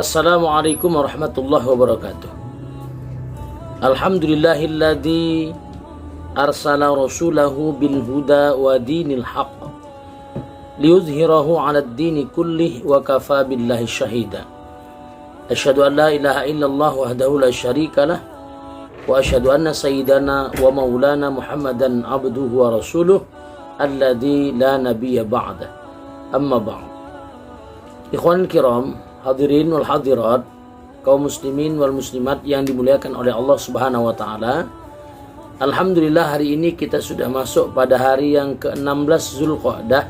Assalamualaikum warahmatullahi wabarakatuh. Alhamdulillahilladzi arsala rasulahu bil huda wa dinil haqq liyuzhirahu 'alad dini kullih wa kafa billahi syahida. Asyhadu an la ilaha illallah wahdahu la syarika lah wa asyhadu anna sayyidana wa maulana Muhammadan abduhu wa rasuluh alladzi la nabiyya ba'da. Amma ba'd. Ikhwan kiram, hadirin wal hadirat, kaum muslimin wal muslimat yang dimuliakan oleh Allah Subhanahu wa taala. Alhamdulillah, hari ini kita sudah masuk pada hari yang ke-16 Zulqa'dah.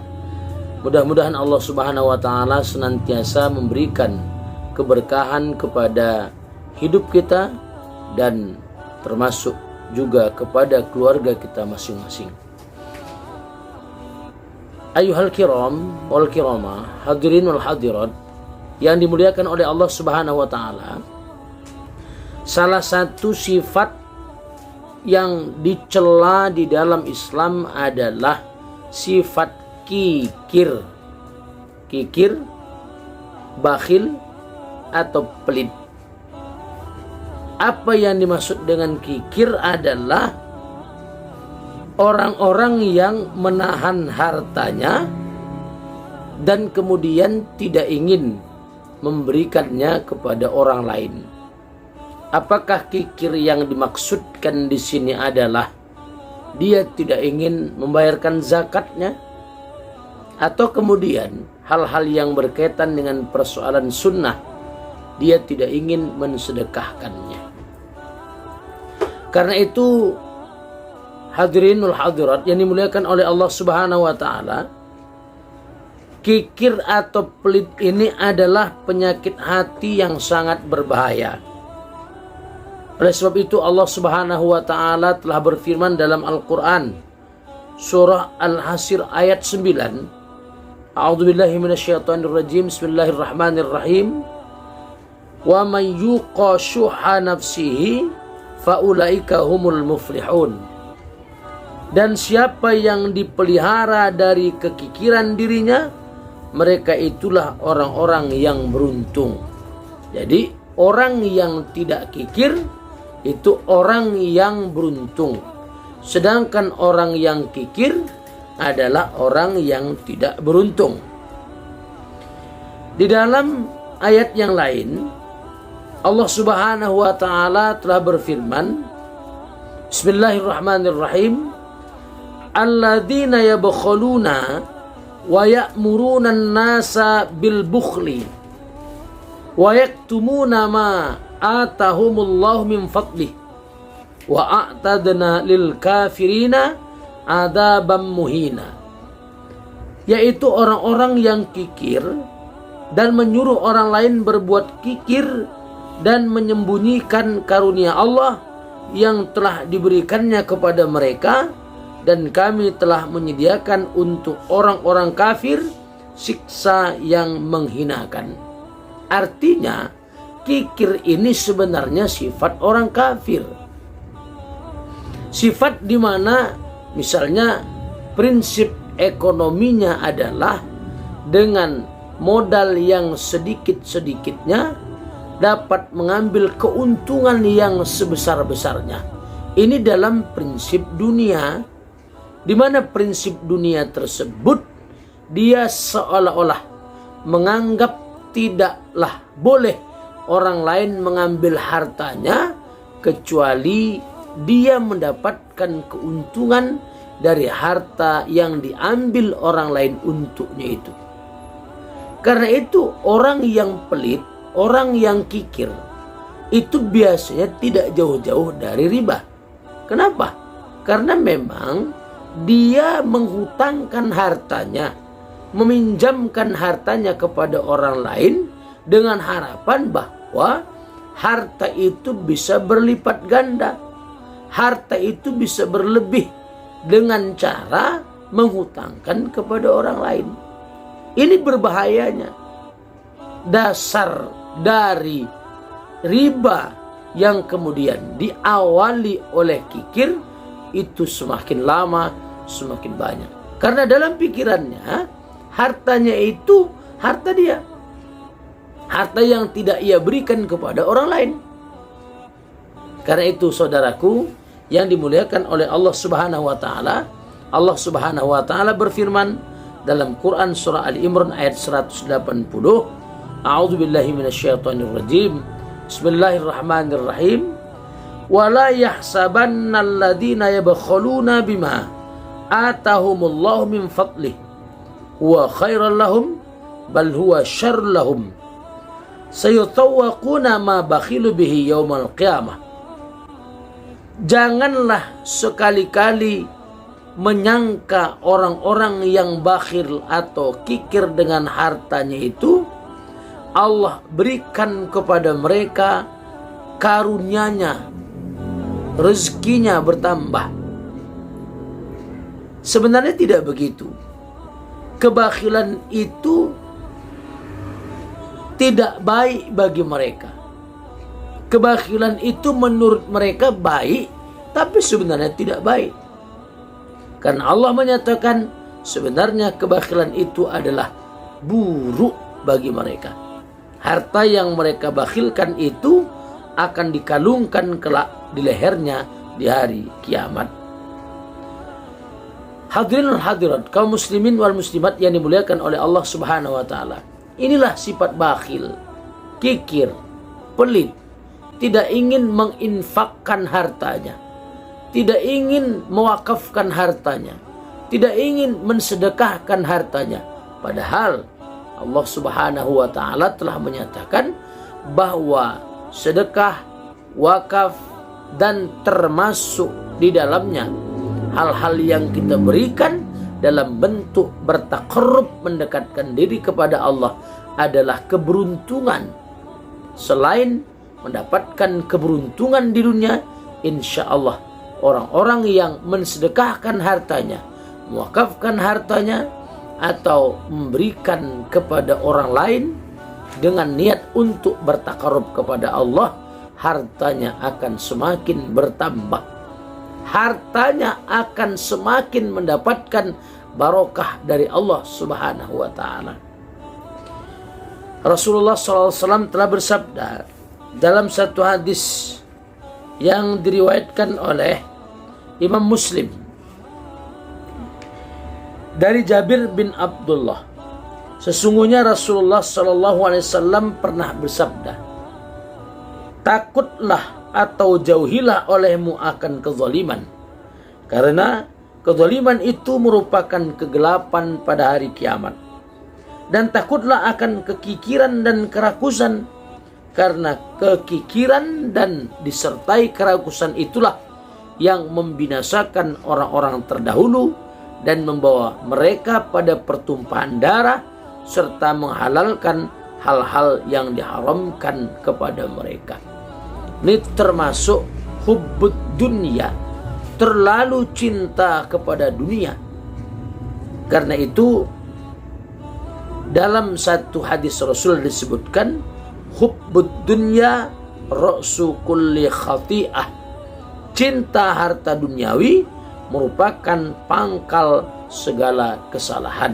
Mudah-mudahan Allah Subhanahu wa taala senantiasa memberikan keberkahan kepada hidup kita dan termasuk juga kepada keluarga kita masing-masing. Ayyuhal kiram wal kirama, hadirin wal hadirat yang dimuliakan oleh Allah Subhanahu wa taala, salah satu sifat yang dicela di dalam Islam adalah sifat kikir. Kikir, bakhil atau pelit. Apa yang dimaksud dengan kikir adalah orang-orang yang menahan hartanya dan kemudian tidak ingin memberikannya kepada orang lain. Apakah kikir yang dimaksudkan di sini adalah dia tidak ingin membayarkan zakatnya, atau kemudian hal-hal yang berkaitan dengan persoalan sunnah dia tidak ingin mensedekahkannya? Karena itu, hadirinul hadirat yang dimuliakan oleh Allah Subhanahu wa taala, kikir atau pelit ini adalah penyakit hati yang sangat berbahaya. Oleh sebab itu Allah Subhanahu wa taala telah berfirman dalam Al-Qur'an surah Al-Hasr ayat 9. A'udzubillahi minasyaitonirrajim. Bismillahirrahmanirrahim. Wa may yuqa syuha nafsihi faulaika humul muflihun. Dan siapa yang dipelihara dari kekikiran dirinya, mereka itulah orang-orang yang beruntung. Jadi orang yang tidak kikir itu orang yang beruntung. Sedangkan orang yang kikir adalah orang yang tidak beruntung. Di dalam ayat yang lain, Allah Subhanahu wa taala telah berfirman, Bismillahirrahmanirrahim. Alladzina yabkhuluna wa ya'muruna an-nasa bil bukhli wa yaktumuna ma atahumullahu min fadlih wa a'tadna lil kafirina adzabam muhina. Yaitu orang-orang yang kikir dan menyuruh orang lain berbuat kikir dan menyembunyikan karunia Allah yang telah diberikannya kepada mereka, dan kami telah menyediakan untuk orang-orang kafir siksa yang menghinakan. Artinya, kikir ini sebenarnya sifat orang kafir. Sifat di mana misalnya prinsip ekonominya adalah dengan modal yang sedikit-sedikitnya dapat mengambil keuntungan yang sebesar-besarnya. Ini dalam prinsip dunia, di mana prinsip dunia tersebut dia seolah-olah menganggap tidaklah boleh orang lain mengambil hartanya kecuali dia mendapatkan keuntungan dari harta yang diambil orang lain untuknya itu. Karena itu orang yang pelit, orang yang kikir itu biasanya tidak jauh-jauh dari riba. Kenapa? Karena memang dia menghutangkan hartanya, meminjamkan hartanya kepada orang lain dengan harapan bahwa harta itu bisa berlipat ganda. Harta itu bisa berlebih dengan cara menghutangkan kepada orang lain. Ini berbahayanya. Dasar dari riba yang kemudian diawali oleh kikir itu semakin lama semakin banyak. Karena dalam pikirannya hartanya itu harta dia. harta yang tidak ia berikan kepada orang lain. Karena itu saudaraku yang dimuliakan oleh Allah Subhanahu wa taala, Allah Subhanahu wa taala berfirman dalam Quran surah Ali Imran ayat 180, A'udzubillahi minasyaitonirrajim. Bismillahirrahmanirrahim. Wala yahsabanna alladhina yabkhuluna bima atahumullahu min fadlih huwa khairan lahum bal huwa syarrun lahum sayutawwaquna ma bakhilu bihi yaumal qiyamah. Janganlah sekali-kali menyangka orang-orang yang bakhil atau kikir dengan hartanya itu Allah berikan kepada mereka karunia-Nya, rezekinya bertambah. Sebenarnya tidak begitu. Kebakhilan itu tidak baik bagi mereka. Kebakhilan itu menurut mereka baik, tapi sebenarnya tidak baik. Karena Allah menyatakan sebenarnya kebakhilan itu adalah buruk bagi mereka. Harta yang mereka bakhilkan itu akan dikalungkan kelak di lehernya di hari kiamat. Hadirin hadirat, kaum muslimin wal muslimat yang dimuliakan oleh Allah Subhanahu wa taala. Inilah sifat bakhil, kikir, pelit, tidak ingin menginfakkan hartanya, tidak ingin mewakafkan hartanya, tidak ingin mensedekahkan hartanya. Padahal Allah Subhanahu wa taala telah menyatakan bahwa sedekah, wakaf, dan termasuk di dalamnya hal-hal yang kita berikan dalam bentuk bertaqarrub, mendekatkan diri kepada Allah adalah keberuntungan. Selain mendapatkan keberuntungan di dunia, insya Allah orang-orang yang mensedekahkan hartanya, mewakafkan hartanya, atau memberikan kepada orang lain dengan niat untuk bertaqarrub kepada Allah, hartanya akan semakin bertambah. Hartanya akan semakin mendapatkan barokah dari Allah Subhanahu wa taala. Rasulullah SAW telah bersabda dalam satu hadis yang diriwayatkan oleh Imam Muslim dari Jabir bin Abdullah, sesungguhnya Rasulullah SAW pernah bersabda, takutlah atau jauhilah olehmu akan kezaliman, karena kezaliman itu merupakan kegelapan pada hari kiamat. Dan takutlah akan kekikiran dan kerakusan, karena kekikiran dan disertai kerakusan itulah yang membinasakan orang-orang terdahulu dan membawa mereka pada pertumpahan darah serta menghalalkan hal-hal yang diharamkan kepada mereka. Ini termasuk hubbud dunya, terlalu cinta kepada dunia. Karena itu dalam satu hadis Rasul disebutkan hubbud dunya ra'su kulli khati'ah. Cinta harta duniawi merupakan pangkal segala kesalahan.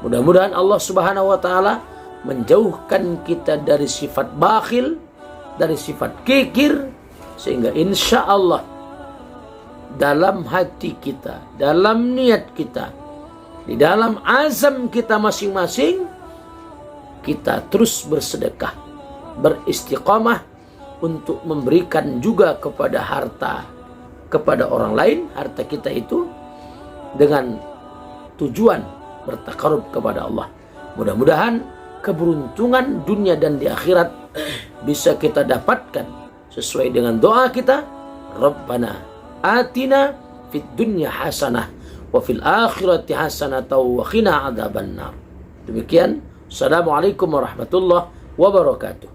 Mudah-mudahan Allah Subhanahu wa taala menjauhkan kita dari sifat bakhil, dari sifat kikir, sehingga insya Allah dalam hati kita, dalam niat kita, di dalam azam kita masing-masing, kita terus bersedekah, beristiqamah untuk memberikan juga kepada harta, kepada orang lain, harta kita itu dengan tujuan bertaqarrub kepada Allah. Mudah-mudahan keberuntungan dunia dan di akhirat bisa kita dapatkan sesuai dengan doa kita, Rabbana atina fid dunya hasanah wa fil akhirati hasanah wa qina adzabannar. Demikian, assalamualaikum warahmatullahi wabarakatuh.